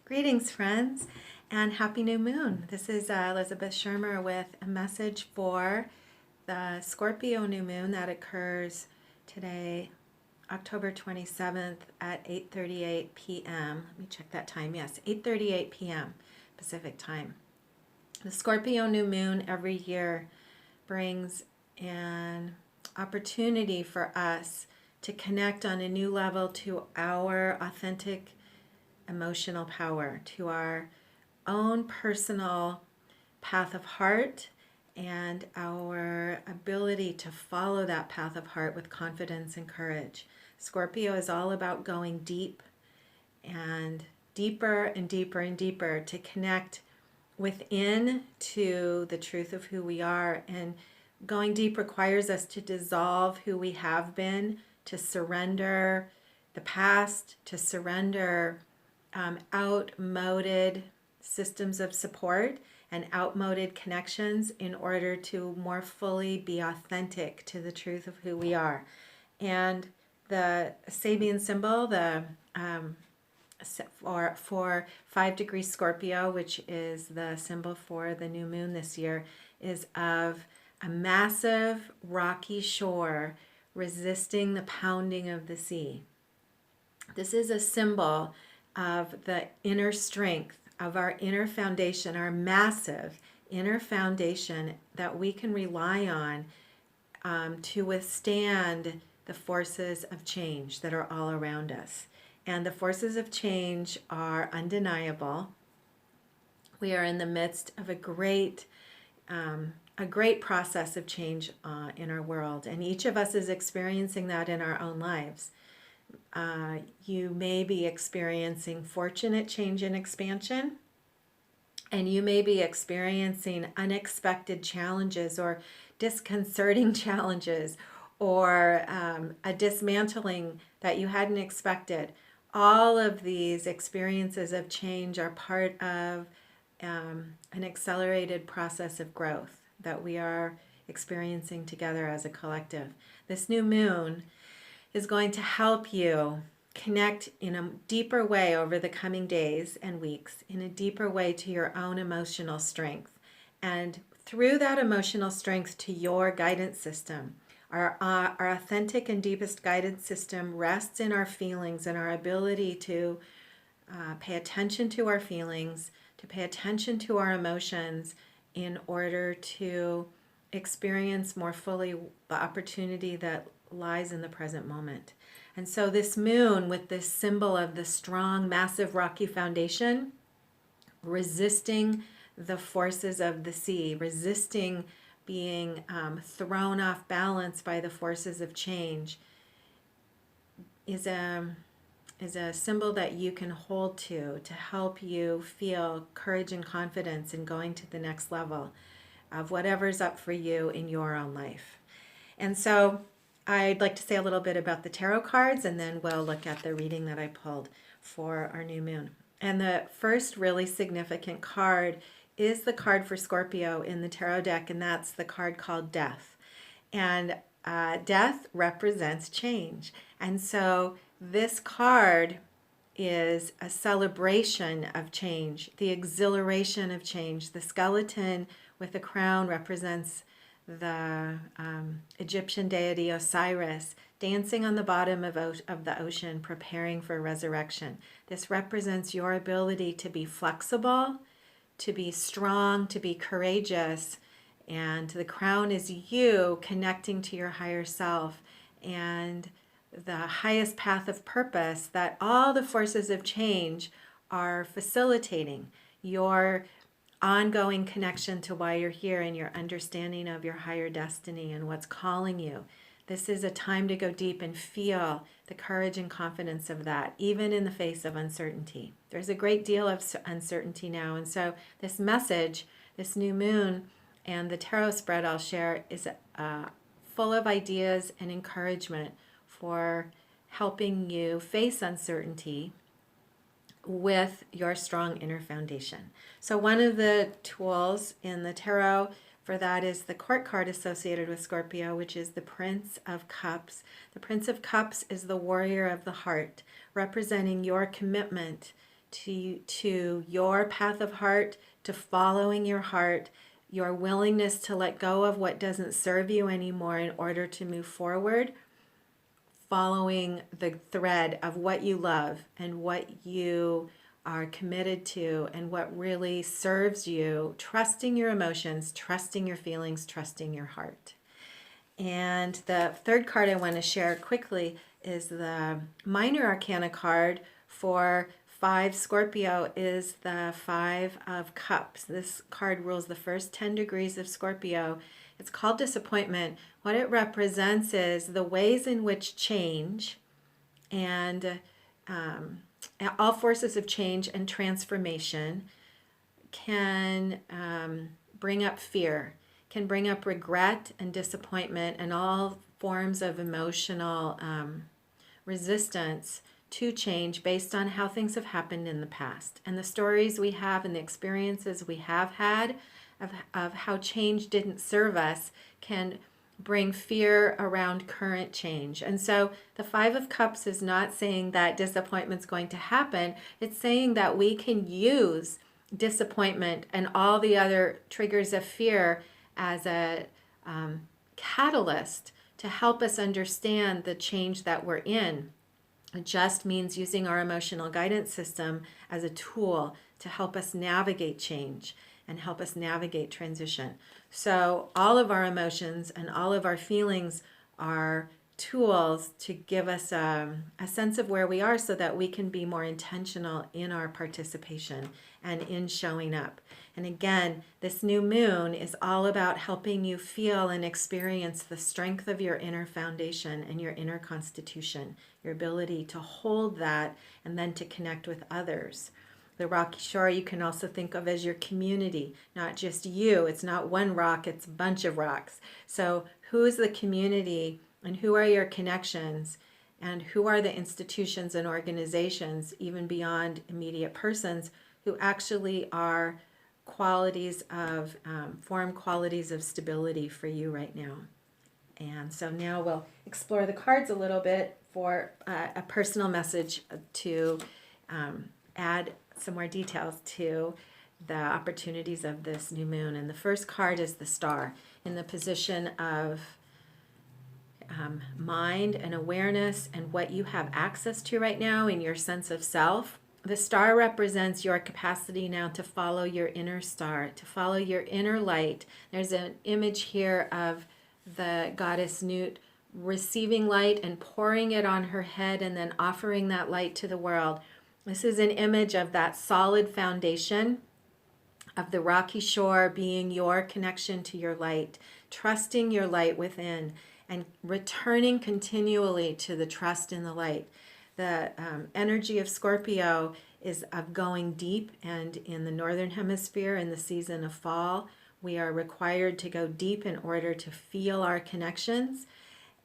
Greetings, friends, and happy new moon. This is Elizabeth Schermer with a message for the Scorpio new moon that occurs today, October 27th at 8:38 p.m. Let me check that time. Yes, 8:38 p.m. Pacific time. The Scorpio new moon every year brings an opportunity for us to connect on a new level to our authentic emotional power, to our own personal path of heart and our ability to follow that path of heart with confidence and courage. Scorpio is all about going deep and deeper and deeper and deeper to connect within to the truth of who we are. And going deep requires us to dissolve who we have been, to surrender the past, to surrender outmoded systems of support and outmoded connections in order to more fully be authentic to the truth of who we are. And the Sabian symbol, the for 5-degree Scorpio, which is the symbol for the new moon this year, is of a massive rocky shore resisting the pounding of the sea. This is a symbol of the inner strength, of our inner foundation, our massive inner foundation that we can rely on to withstand the forces of change that are all around us. And the forces of change are undeniable. We are in the midst of a great process of change in our world, and each of us is experiencing that in our own lives. You may be experiencing fortunate change and expansion, and you may be experiencing unexpected challenges or disconcerting challenges or a dismantling that you hadn't expected. All of these experiences of change are part of an accelerated process of growth that we are experiencing together as a collective. This new moon is going to help you connect in a deeper way over the coming days and weeks, in a deeper way to your own emotional strength. And through that emotional strength to your guidance system. Our authentic and deepest guidance system rests in our feelings and our ability to pay attention to our feelings, to pay attention to our emotions in order to experience more fully the opportunity that lies in the present moment. And so this moon, with this symbol of the strong, massive, rocky foundation, resisting the forces of the sea, resisting being thrown off balance by the forces of change, is a symbol that you can hold to help you feel courage and confidence in going to the next level of whatever's up for you in your own life. And so I'd like to say a little bit about the tarot cards, and then we'll look at the reading that I pulled for our new moon. And the first really significant card is the card for Scorpio in the tarot deck, and that's the card called Death. And death represents change. And so this card is a celebration of change, the exhilaration of change. The skeleton with the crown represents the Egyptian deity Osiris, dancing on the bottom of the ocean, preparing for resurrection. This represents your ability to be flexible, to be strong, to be courageous, and the crown is you connecting to your higher self and the highest path of purpose that all the forces of change are facilitating. Your ongoing connection to why you're here and your understanding of your higher destiny and what's calling you. This is a time to go deep and feel the courage and confidence of that, even in the face of uncertainty. There's a great deal of uncertainty now, and so this message, this new moon, and the tarot spread I'll share is full of ideas and encouragement for helping you face uncertainty with your strong inner foundation. So one of the tools in the tarot for that is the court card associated with Scorpio, which is the Prince of Cups. The Prince of Cups is the warrior of the heart, representing your commitment to your path of heart, to following your heart, your willingness to let go of what doesn't serve you anymore in order to move forward, following the thread of what you love and what you are committed to and what really serves you, trusting your emotions, trusting your feelings, trusting your heart. And the third card I want to share quickly is the minor arcana card for 5 Scorpio, is the 5 of Cups. This card rules the first 10 degrees of Scorpio. It's called disappointment. What it represents is the ways in which change and all forces of change and transformation can bring up fear, can bring up regret and disappointment and all forms of emotional resistance to change based on how things have happened in the past. And the stories we have and the experiences we have had of how change didn't serve us can bring fear around current change. And so the 5 of Cups is not saying that disappointment's going to happen. It's saying that we can use disappointment and all the other triggers of fear as a catalyst to help us understand the change that we're in. It just means using our emotional guidance system as a tool to help us navigate change and help us navigate transition. So all of our emotions and all of our feelings are tools to give us a sense of where we are so that we can be more intentional in our participation and in showing up. And again, this new moon is all about helping you feel and experience the strength of your inner foundation and your inner constitution, your ability to hold that and then to connect with others. The rocky shore you can also think of as your community, not just you. It's not one rock, it's a bunch of rocks. So who is the community and who are your connections and who are the institutions and organizations, even beyond immediate persons, who actually are qualities of, form qualities of stability for you right now. And so now we'll explore the cards a little bit for a personal message to add some more details to the opportunities of this new moon. And the first card is the Star in the position of mind and awareness and what you have access to right now in your sense of self. The star represents your capacity now to follow your inner star, to follow your inner light. There's an image here of the goddess Nut receiving light and pouring it on her head and then offering that light to the world. This is an image of that solid foundation of the rocky shore being your connection to your light, trusting your light within and returning continually to the trust in the light. The energy of Scorpio is of going deep, and in the northern hemisphere in the season of fall, we are required to go deep in order to feel our connections.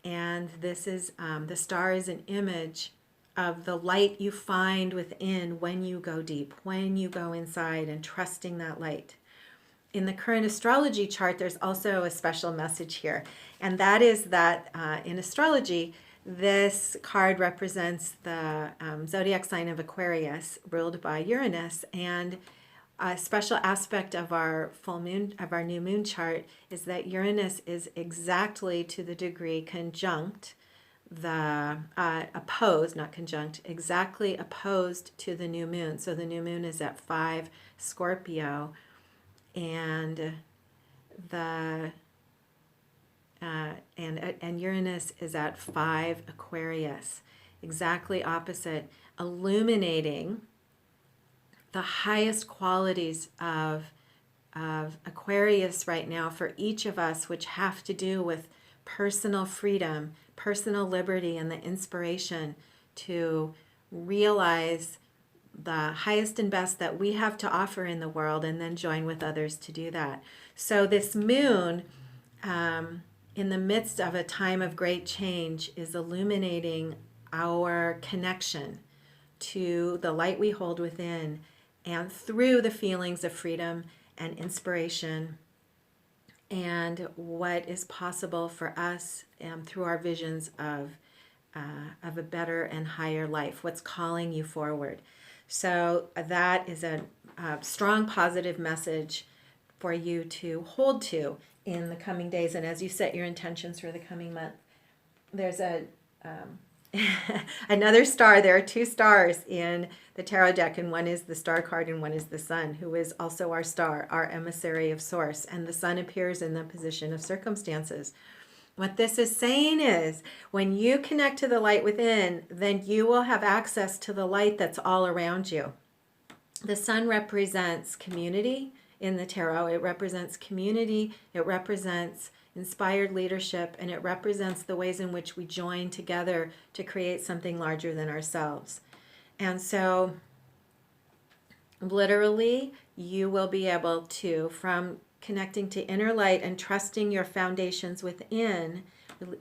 And this is, the star is an image of the light you find within when you go deep, when you go inside and trusting that light. In the current astrology chart, there's also a special message here, and that is that in astrology, this card represents the zodiac sign of Aquarius, ruled by Uranus, and a special aspect of our full moon, of our new moon chart, is that Uranus is exactly to the degree conjunct the opposed, not conjunct, exactly opposed to the new moon. So the new moon is at 5 Scorpio, and the and Uranus is at 5 Aquarius, exactly opposite, illuminating the highest qualities of Aquarius right now for each of us, which have to do with personal freedom, personal liberty, and the inspiration to realize the highest and best that we have to offer in the world, and then join with others to do that. So this moon, in the midst of a time of great change, is illuminating our connection to the light we hold within, and through the feelings of freedom and inspiration and what is possible for us through our visions of a better and higher life, what's calling you forward. So that is a strong positive message for you to hold to in the coming days. And as you set your intentions for the coming month, there's a another star. There are two stars in the tarot deck, and one is the star card and one is the sun, who is also our star, our emissary of source. And the sun appears in the position of circumstances. What this is saying is when you connect to the light within, then you will have access to the light that's all around you. The sun represents community in the tarot. It represents community. It represents inspired leadership, and it represents the ways in which we join together to create something larger than ourselves. And so literally you will be able to, from connecting to inner light and trusting your foundations within,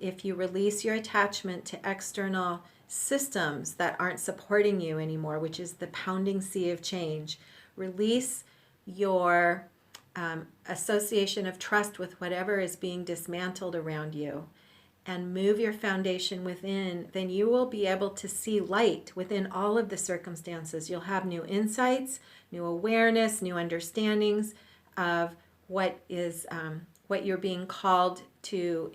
if you release your attachment to external systems that aren't supporting you anymore, which is the pounding sea of change, release your association of trust with whatever is being dismantled around you, and move your foundation within, then you will be able to see light within all of the circumstances. You'll have new insights, new awareness, new understandings of what is what you're being called to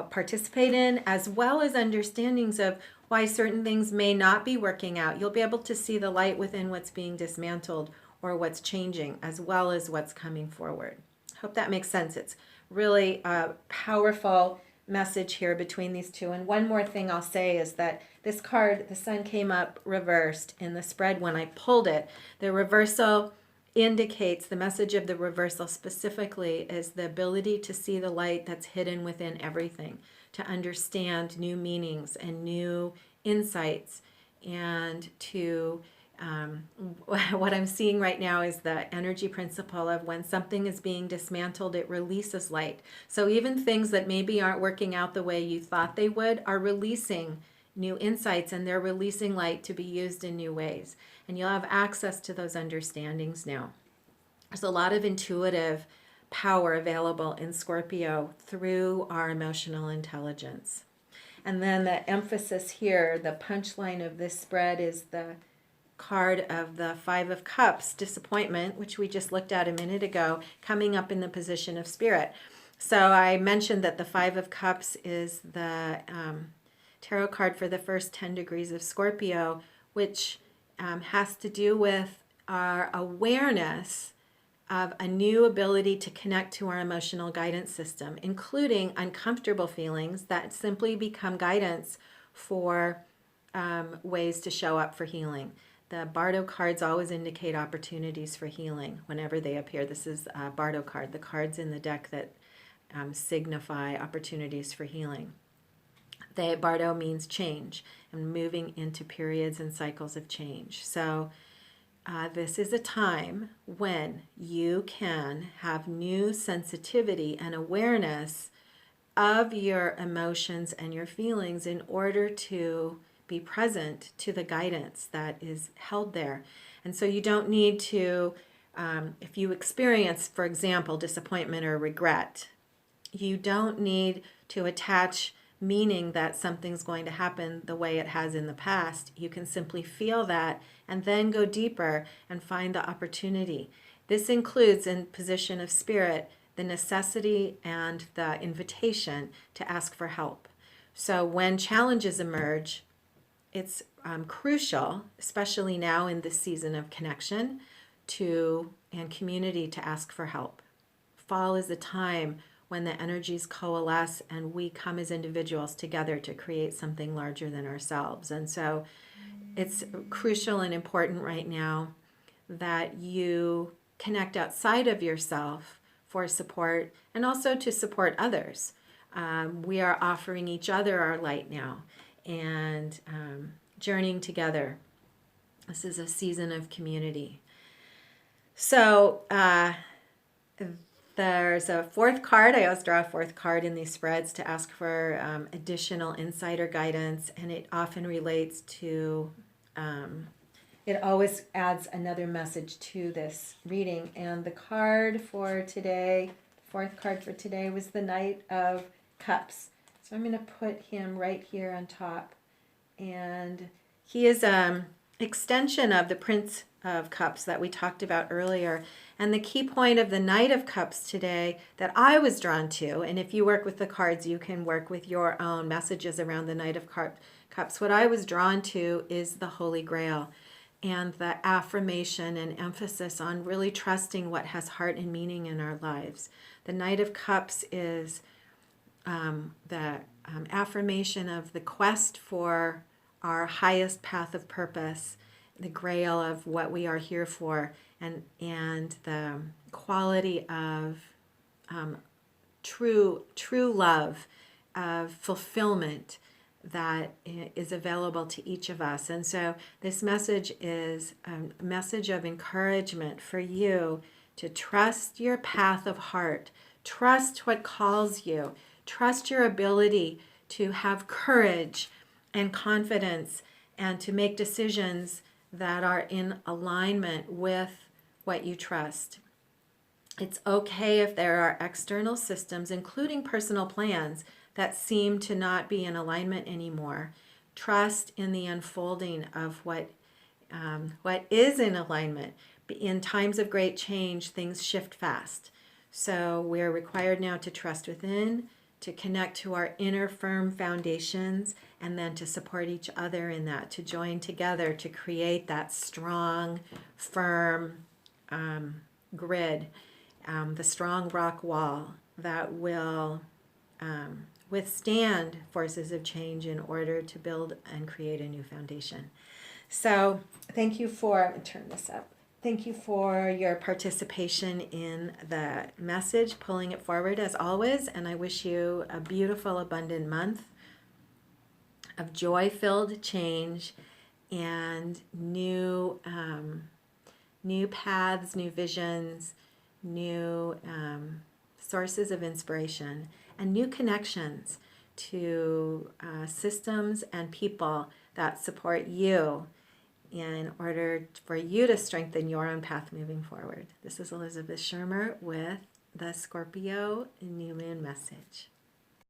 participate in, as well as understandings of why certain things may not be working out. You'll be able to see the light within what's being dismantled or what's changing, as well as what's coming forward. Hope that makes sense. It's really a powerful message here between these two. And one more thing I'll say is that this card, the sun, came up reversed in the spread when I pulled it. The reversal indicates, the message of the reversal specifically is the ability to see the light that's hidden within everything, to understand new meanings and new insights, and to what I'm seeing right now is the energy principle of when something is being dismantled, it releases light. So even things that maybe aren't working out the way you thought they would are releasing new insights, and they're releasing light to be used in new ways. And you'll have access to those understandings now. There's a lot of intuitive power available in Scorpio through our emotional intelligence. And then the emphasis here, the punchline of this spread, is the card of the Five of Cups, disappointment, which we just looked at a minute ago, coming up in the position of spirit. So I mentioned that the Five of Cups is the tarot card for the first 10 degrees of Scorpio, which has to do with our awareness of a new ability to connect to our emotional guidance system, including uncomfortable feelings that simply become guidance for ways to show up for healing. The Bardo cards always indicate opportunities for healing whenever they appear. This is a Bardo card, the cards in the deck that signify opportunities for healing. Bardo means change and moving into periods and cycles of change. So this is a time when you can have new sensitivity and awareness of your emotions and your feelings in order to be present to the guidance that is held there. And so you don't need to, if you experience, for example, disappointment or regret, you don't need to attach meaning that something's going to happen the way it has in the past. You can simply feel that and then go deeper and find the opportunity. This includes, in position of spirit, the necessity and the invitation to ask for help. So when challenges emerge, it's crucial, especially now in this season of connection and community, to ask for help. Fall is a time when the energies coalesce and we come as individuals together to create something larger than ourselves. And so it's crucial and important right now that you connect outside of yourself for support and also to support others. We are offering each other our light now and journeying together. This is a season of community. So there's a fourth card. I always draw a fourth card in these spreads to ask for additional insight or guidance, and it often relates to, it always adds another message to this reading. And the card for today, the fourth card for today, was the Knight of Cups. So I'm going to put him right here on top. And he is extension of the Prince of Cups that we talked about earlier. And the key point of the Knight of Cups today that I was drawn to, and if you work with the cards, you can work with your own messages around the Knight of Cups. What I was drawn to is the Holy Grail and the affirmation and emphasis on really trusting what has heart and meaning in our lives. The Knight of Cups is the affirmation of the quest for our highest path of purpose, the grail of what we are here for, and the quality of true love, of fulfillment that is available to each of us. And so this message is a message of encouragement for you to trust your path of heart, trust what calls you, trust your ability to have courage and confidence and to make decisions that are in alignment with what you trust. It's okay if there are external systems, including personal plans, that seem to not be in alignment anymore. Trust in the unfolding of what is in alignment. In times of great change, things shift fast. So we're required now to trust within, to connect to our inner firm foundations, and then to support each other in that, to join together to create that strong, firm grid, the strong rock wall that will withstand forces of change in order to build and create a new foundation. So thank you for, turn this up. Thank you for your participation in the message, pulling it forward as always, and I wish you a beautiful, abundant month of joy-filled change and new paths, new visions, new sources of inspiration, and new connections to systems and people that support you in order for you to strengthen your own path moving forward. This is Elizabeth Schermer with the Scorpio New Moon Message.